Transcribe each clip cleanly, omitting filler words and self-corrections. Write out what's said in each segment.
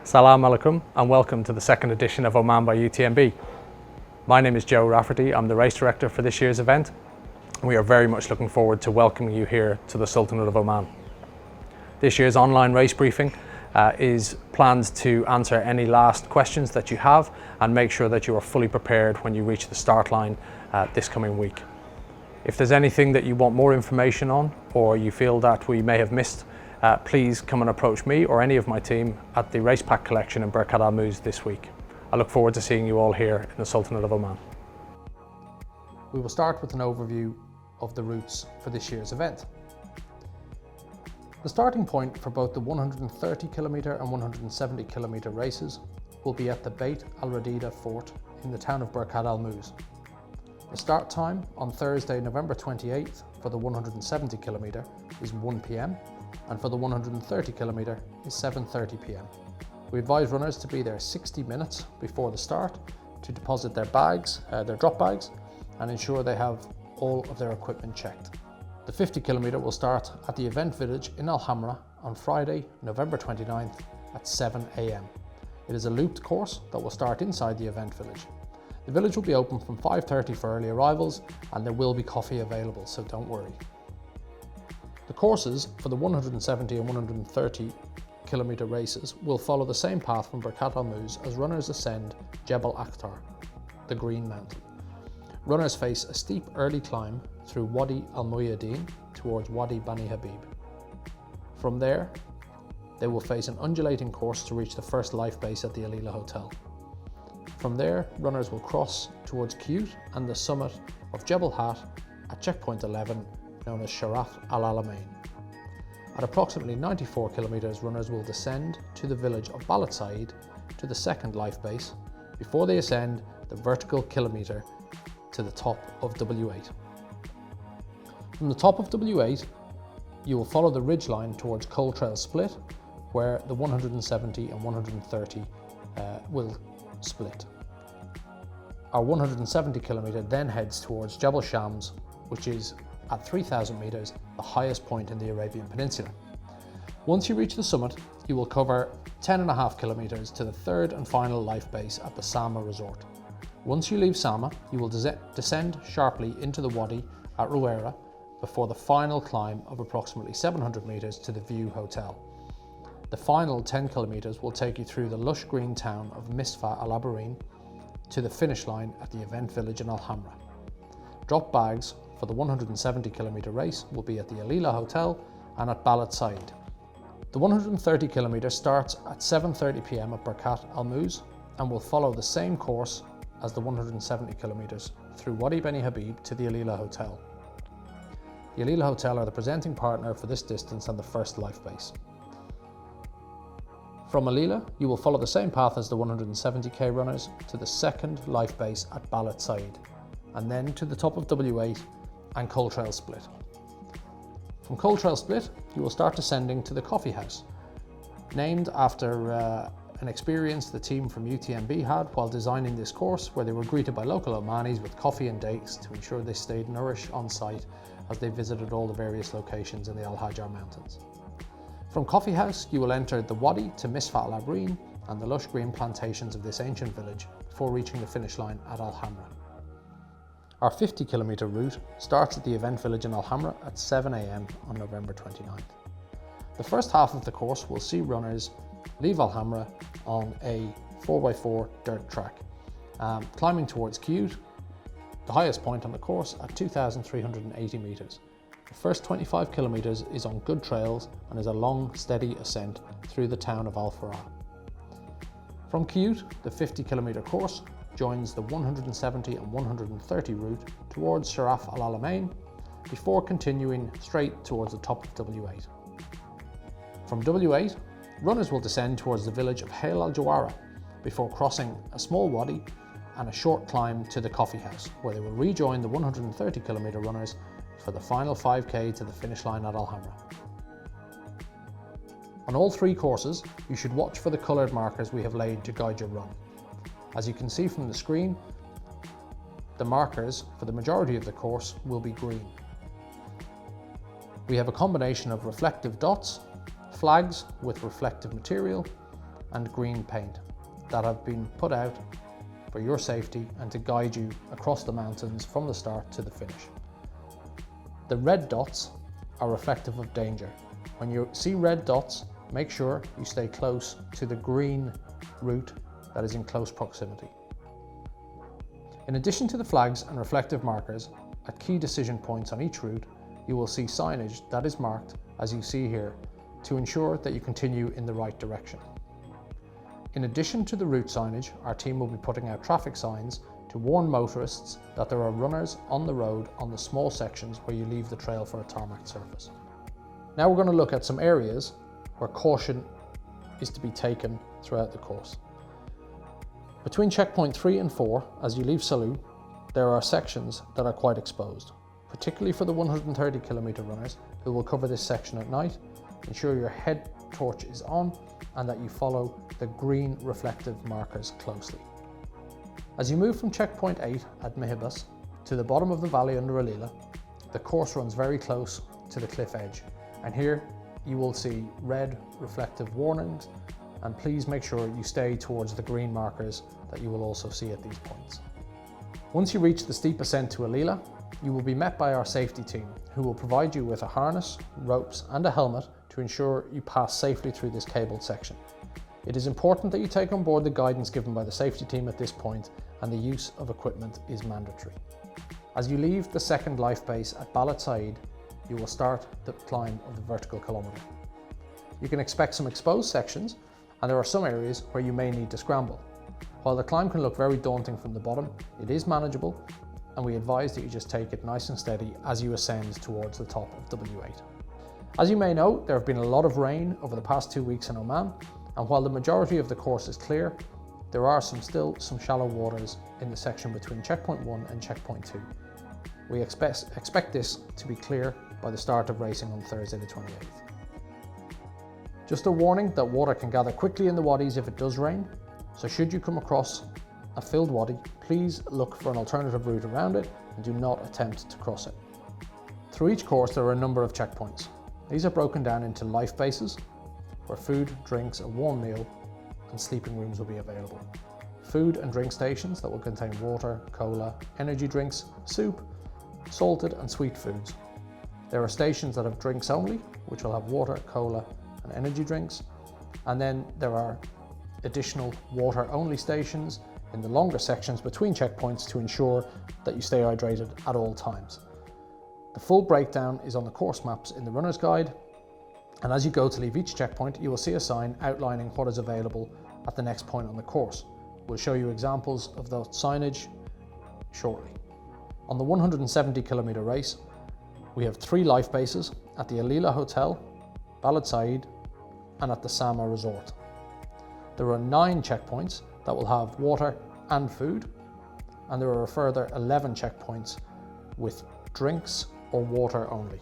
Salam alaikum and welcome to the second edition of Oman by UTMB. My name is Joe Rafferty, I'm the race director for this year's event. We are very much looking forward to welcoming you here to the Sultanate of Oman. This year's online race briefing is planned to answer any last questions that you have and make sure that you are fully prepared when you reach the start line this coming week. If there's anything that you want more information on or you feel that we may have missed, please come and approach me or any of my team at the Race Pack collection in Birkat Al Muz this week. I look forward to seeing you all here in the Sultanate of Oman. We will start with an overview of the routes for this year's event. The starting point for both the 130 kilometre and 170 kilometre races will be at the Beit al-Radida Fort in the town of Birkat Al Muz. The start time on Thursday, November 28th for the 170 kilometre is 1 p.m. and for the 130 kilometre is 7:30 p.m. We advise runners to be there 60 minutes before the start to deposit their bags, their drop bags, and ensure they have all of their equipment checked. The 50 kilometre will start at the event village in Al Hamra on Friday, November 29th at 7 a.m. It is a looped course that will start inside the event village. The village will be open from 5:30 for early arrivals and there will be coffee available, so don't worry. The courses for the 170 and 130 kilometre races will follow the same path from Birkat Al Muz as runners ascend Jebel Akhtar, the Green Mountain. Runners face a steep early climb through Wadi Al Muyadeen towards Wadi Bani Habib. From there, they will face an undulating course to reach the first life base at the Alila Hotel. From there, runners will cross towards Cute and the summit of Jebel Hat at checkpoint 11, known as Sharaf Al Alamein. At approximately 94 kilometres, runners will descend to the village of Balad Said to the second life base before they ascend the vertical kilometre to the top of W8. From the top of W8, you will follow the ridge line towards Coal Trail Split, where the 170 and 130 will split. Our 170 kilometre then heads towards Jebel Shams, which is at 3,000 metres, the highest point in the Arabian Peninsula. Once you reach the summit, you will cover 10.5 kilometres to the third and final life base at the Sama resort. Once you leave Sama, you will descend sharply into the wadi at Ruera before the final climb of approximately 700 metres to the View Hotel. The final 10 kilometres will take you through the lush green town of Misfa Al Abarin to the finish line at the event village in Al Hamra. Drop bags for the 170 kilometre race will be at the Alila Hotel and at Balad Said. The 130 kilometre starts at 7:30 p.m. at Birkat Al Muz and will follow the same course as the 170 kilometres through Wadi Bani Habib to the Alila Hotel. The Alila Hotel are the presenting partner for this distance and the first life base. From Alila, you will follow the same path as the 170k runners to the second life base at Balad Said, and then to the top of W8 and Coal Trail Split. From Coal Trail Split, you will start descending to the Coffee House, named after an experience the team from UTMB had while designing this course, where they were greeted by local Omanis with coffee and dates to ensure they stayed nourished on site as they visited all the various locations in the Al Hajar Mountains. From Coffee House, you will enter the Wadi to Misfa Al Abreen and the lush green plantations of this ancient village before reaching the finish line at Al Hamra. Our 50 kilometre route starts at the event village in Al Hamra at 7 a.m. on November 29th. The first half of the course will see runners leave Al Hamra on a 4x4 dirt track, climbing towards Cute, the highest point on the course at 2,380 metres. The first 25 kilometres is on good trails and is a long, steady ascent through the town of Al Farah. From Cute, the 50 kilometre course joins the 170 and 130 route towards Sharaf Al Alamein before continuing straight towards the top of W8. From W8, runners will descend towards the village of Hail Al Jawara before crossing a small wadi and a short climb to the Coffee House, where they will rejoin the 130 kilometre runners for the final 5k to the finish line at Al Hamra. On all three courses, you should watch for the coloured markers we have laid to guide your run. As you can see from the screen, the markers for the majority of the course will be green. We have a combination of reflective dots, flags with reflective material, and green paint that have been put out for your safety and to guide you across the mountains from the start to the finish. The red dots are reflective of danger. When you see red dots, make sure you stay close to the green route that is in close proximity. In addition to the flags and reflective markers, at key decision points on each route, you will see signage that is marked, as you see here, to ensure that you continue in the right direction. In addition to the route signage, our team will be putting out traffic signs to warn motorists that there are runners on the road on the small sections where you leave the trail for a tarmac surface. Now we're going to look at some areas where caution is to be taken throughout the course. Between checkpoint 3 and 4, as you leave Salou, there are sections that are quite exposed, particularly for the 130 kilometer runners who will cover this section at night. Ensure your head torch is on and that you follow the green reflective markers closely. As you move from checkpoint 8 at Mihibas to the bottom of the valley under Alila, the course runs very close to the cliff edge, and here you will see red reflective warnings, and please make sure you stay towards the green markers that you will also see at these points. Once you reach the steep ascent to Alila, you will be met by our safety team, who will provide you with a harness, ropes and a helmet to ensure you pass safely through this cabled section. It is important that you take on board the guidance given by the safety team at this point, and the use of equipment is mandatory. As you leave the second life base at Balad Said, you will start the climb of the vertical kilometre. You can expect some exposed sections, and there are some areas where you may need to scramble. While the climb can look very daunting from the bottom, it is manageable, and we advise that you just take it nice and steady as you ascend towards the top of W8. As you may know, there have been a lot of rain over the past 2 weeks in Oman, and while the majority of the course is clear, there are still some shallow waters in the section between checkpoint 1 and checkpoint 2. We expect this to be clear by the start of racing on Thursday the 28th. Just a warning that water can gather quickly in the wadis if it does rain, so should you come across a filled wadi, please look for an alternative route around it and do not attempt to cross it. Through each course there are a number of checkpoints. These are broken down into life bases, where food, drinks, a warm meal and sleeping rooms will be available. Food and drink stations that will contain water, cola, energy drinks, soup, salted and sweet foods. There are stations that have drinks only, which will have water, cola and energy drinks. And then there are additional water only stations in the longer sections between checkpoints to ensure that you stay hydrated at all times. The full breakdown is on the course maps in the runner's guide, and as you go to leave each checkpoint, you will see a sign outlining what is available at the next point on the course. We'll show you examples of the signage shortly. On the 170 kilometer race, we have 3 life bases at the Alila Hotel, Balad Said and at the Sama Resort. There are 9 checkpoints that will have water and food, and there are a further 11 checkpoints with drinks or water only.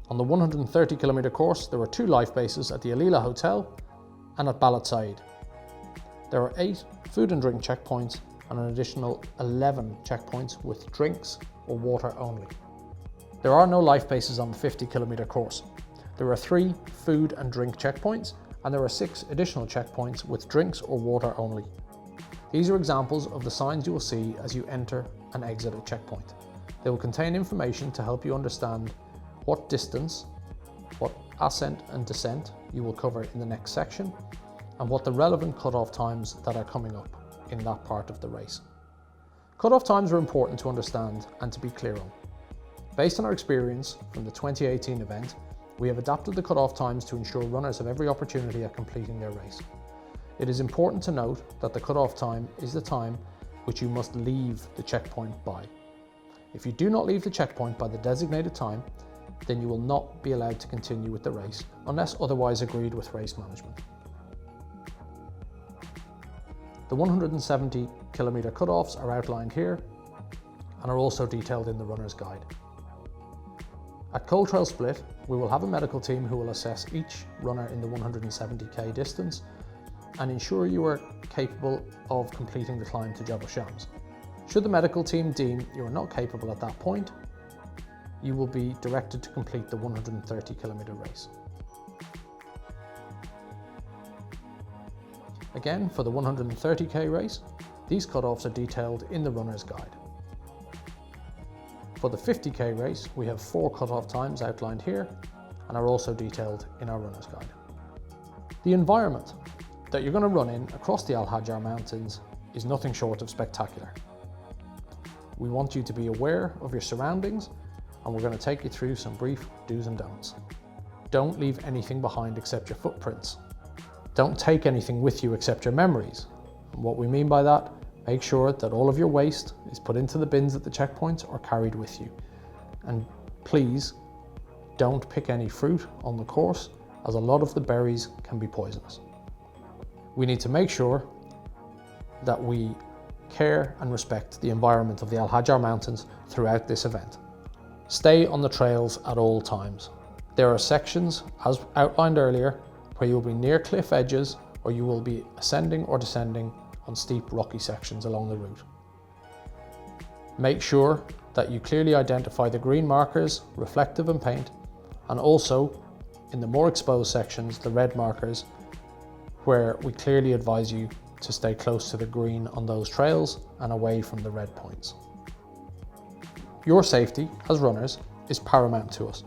On the 130 kilometer course, there are 2 life bases at the Alila Hotel and at Balad Said. There are 8 food and drink checkpoints and an additional 11 checkpoints with drinks or water only. There are no life bases on the 50 kilometer course. There are 3 food and drink checkpoints, and there are 6 additional checkpoints with drinks or water only. These are examples of the signs you will see as you enter and exit a checkpoint. They will contain information to help you understand what distance, what ascent and descent you will cover in the next section, and what the relevant cutoff times that are coming up in that part of the race. Cutoff times are important to understand and to be clear on. Based on our experience from the 2018 event, we have adapted the cutoff times to ensure runners have every opportunity at completing their race. It is important to note that the cutoff time is the time which you must leave the checkpoint by. If you do not leave the checkpoint by the designated time, then you will not be allowed to continue with the race unless otherwise agreed with race management. The 170 kilometer cutoffs are outlined here and are also detailed in the runner's guide. At Coal Trail Split, we will have a medical team who will assess each runner in the 170k distance and ensure you are capable of completing the climb to Jabal Shams. Should the medical team deem you are not capable at that point, you will be directed to complete the 130 kilometer race. Again, for the 130k race, these cutoffs are detailed in the runner's guide. For the 50k race, we have 4 cutoff times outlined here and are also detailed in our runner's guide. The environment that you're going to run in across the Al Hajar Mountains is nothing short of spectacular. We want you to be aware of your surroundings, and we're going to take you through some brief do's and don'ts. Don't leave anything behind except your footprints. Don't take anything with you except your memories. And what we mean by that, make sure that all of your waste is put into the bins at the checkpoints or carried with you. And please don't pick any fruit on the course, as a lot of the berries can be poisonous. We need to make sure that we care and respect the environment of the Al Hajar Mountains throughout this event. Stay on the trails at all times. There are sections, as outlined earlier, where you'll be near cliff edges or you will be ascending or descending on steep rocky sections along the route. Make sure that you clearly identify the green markers, reflective in paint, and also in the more exposed sections, the red markers, where we clearly advise you to stay close to the green on those trails and away from the red points. Your safety as runners is paramount to us.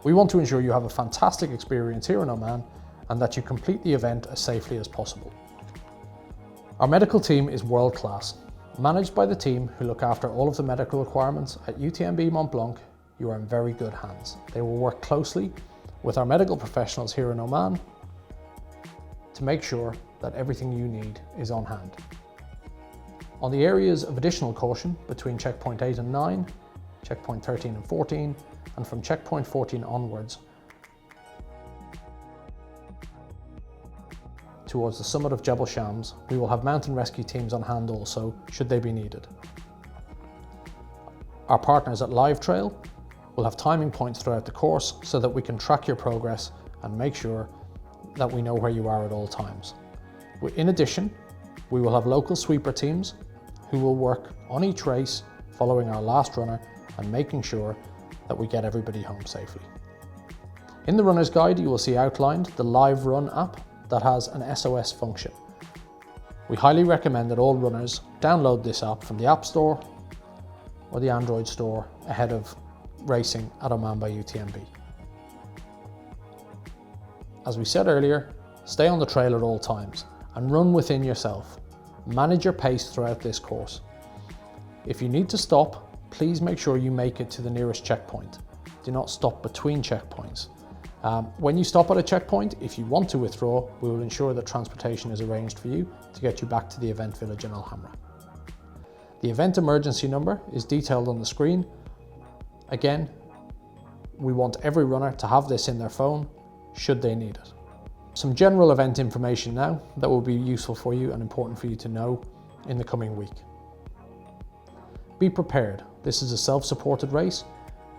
We want to ensure you have a fantastic experience here in Oman and that you complete the event as safely as possible. Our medical team is world class. Managed by the team who look after all of the medical requirements at UTMB Mont Blanc, you are in very good hands. They will work closely with our medical professionals here in Oman to make sure that everything you need is on hand. On the areas of additional caution between checkpoint 8 and 9, checkpoint 13 and 14, and from checkpoint 14 onwards towards the summit of Jebel Shams, we will have mountain rescue teams on hand also, should they be needed. Our partners at Live Trail will have timing points throughout the course so that we can track your progress and make sure that we know where you are at all times. In addition, we will have local sweeper teams who will work on each race following our last runner and making sure that we get everybody home safely. In the runner's guide, you will see outlined the Live Run app that has an SOS function. We highly recommend that all runners download this app from the App Store or the Android store ahead of racing at Oman by UTMB. As we said earlier, stay on the trail at all times and run within yourself. Manage your pace throughout this course. If you need to stop, please make sure you make it to the nearest checkpoint. Do not stop between checkpoints. When you stop at a checkpoint, if you want to withdraw, we will ensure that transportation is arranged for you to get you back to the event village in Al Hamra. The event emergency number is detailed on the screen. Again, we want every runner to have this in their phone should they need it. Some general event information now that will be useful for you and important for you to know in the coming week. Be prepared. This is a self-supported race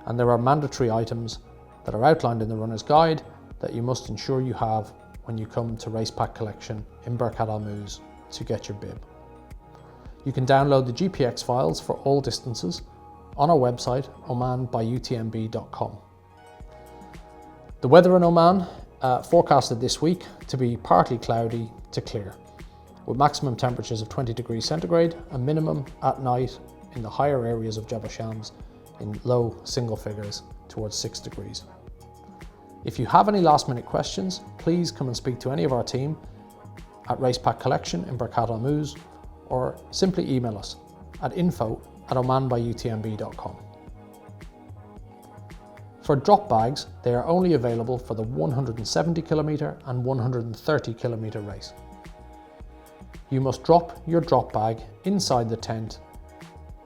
and there are mandatory items that are outlined in the runner's guide that you must ensure you have when you come to race pack collection in Birkat Al Muz to get your bib. You can download the GPX files for all distances on our website omanbyutmb.com. The weather in Oman forecasted this week to be partly cloudy to clear, with maximum temperatures of 20 degrees centigrade and minimum at night in the higher areas of Jebel Shams in low single figures towards 6 degrees. If you have any last minute questions, please come and speak to any of our team at Race Pack Collection in Birkat Al Muz or simply email us at info@omanbyutmb.com. For drop bags, they are only available for the 170km and 130km race. You must drop your drop bag inside the tent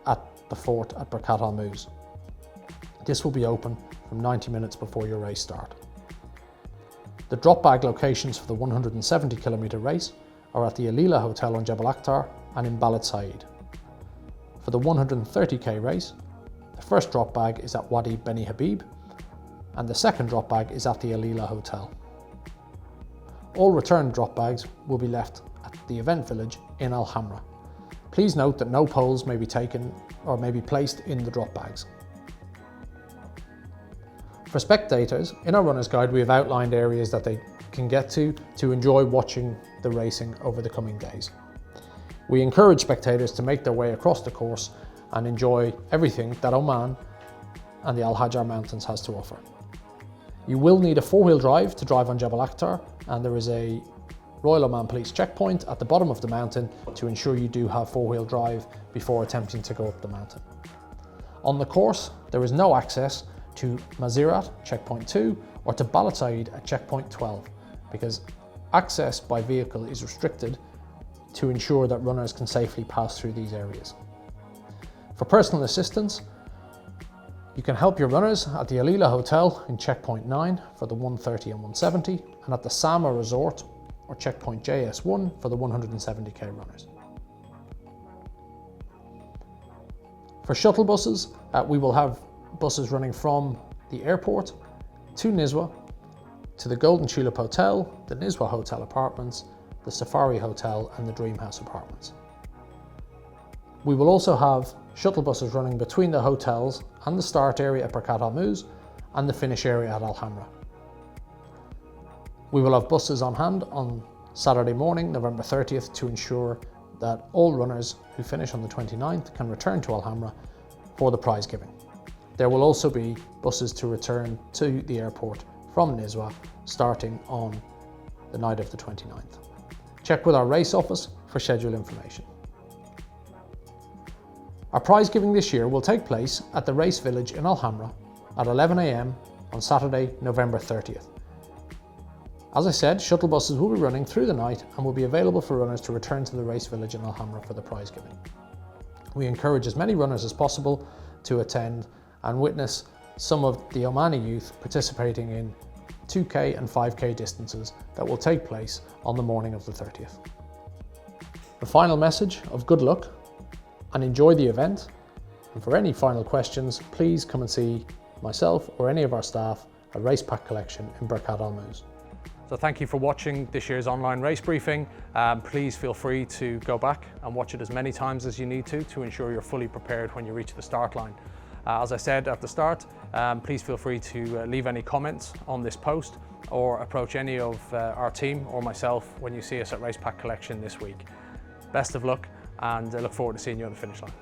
at the fort at Birkat Al Muz. This will be open from 90 minutes before your race start. The drop bag locations for the 170km race are at the Alila Hotel on Jebel Akhtar and in Balad Said. For the 130k race, the first drop bag is at Wadi Beni Habib and the second drop bag is at the Alila Hotel. All return drop bags will be left at the event village in Al Hamra. Please note that no poles may be taken or may be placed in the drop bags. For spectators, in our runner's guide we have outlined areas that they can get to enjoy watching the racing over the coming days. We encourage spectators to make their way across the course and enjoy everything that Oman and the Al Hajar Mountains has to offer. You will need a four-wheel drive to drive on Jabal Akhtar, and there is a Royal Oman Police checkpoint at the bottom of the mountain to ensure you do have four-wheel drive before attempting to go up the mountain. On the course, there is no access to Mazirat, checkpoint 2, or to Balad Said at checkpoint 12, because access by vehicle is restricted to ensure that runners can safely pass through these areas. For personal assistance, you can help your runners at the Alila Hotel in checkpoint 9 for the 130 and 170, and at the Sama Resort or checkpoint JS1 for the 170k runners. For shuttle buses, we will have buses running from the airport to Nizwa, to the Golden Tulip Hotel, the Nizwa Hotel Apartments, the Safari Hotel and the Dream House Apartments. We will also have shuttle buses running between the hotels and the start area at Barkat Al Muz and the finish area at Al Hamra. We will have buses on hand on Saturday morning, November 30th, to ensure that all runners who finish on the 29th can return to Al Hamra for the prize giving. There will also be buses to return to the airport from Nizwa starting on the night of the 29th. Check with our race office for schedule information. Our prize giving this year will take place at the Race Village in Al Hamra at 11 AM on Saturday, November 30th. As I said, shuttle buses will be running through the night and will be available for runners to return to the Race Village in Al Hamra for the prize giving. We encourage as many runners as possible to attend and witness some of the Omani youth participating in 2k and 5k distances that will take place on the morning of the 30th. The final message of good luck and enjoy the event, and for any final questions please come and see myself or any of our staff at Race Pack Collection in Barkat Al Muz. So thank you for watching this year's online race briefing. Please feel free to go back and watch it as many times as you need to ensure you're fully prepared when you reach the start line. As I said at the start, please feel free to leave any comments on this post or approach any of our team or myself when you see us at Race Pack Collection this week. Best of luck, and I look forward to seeing you on the finish line.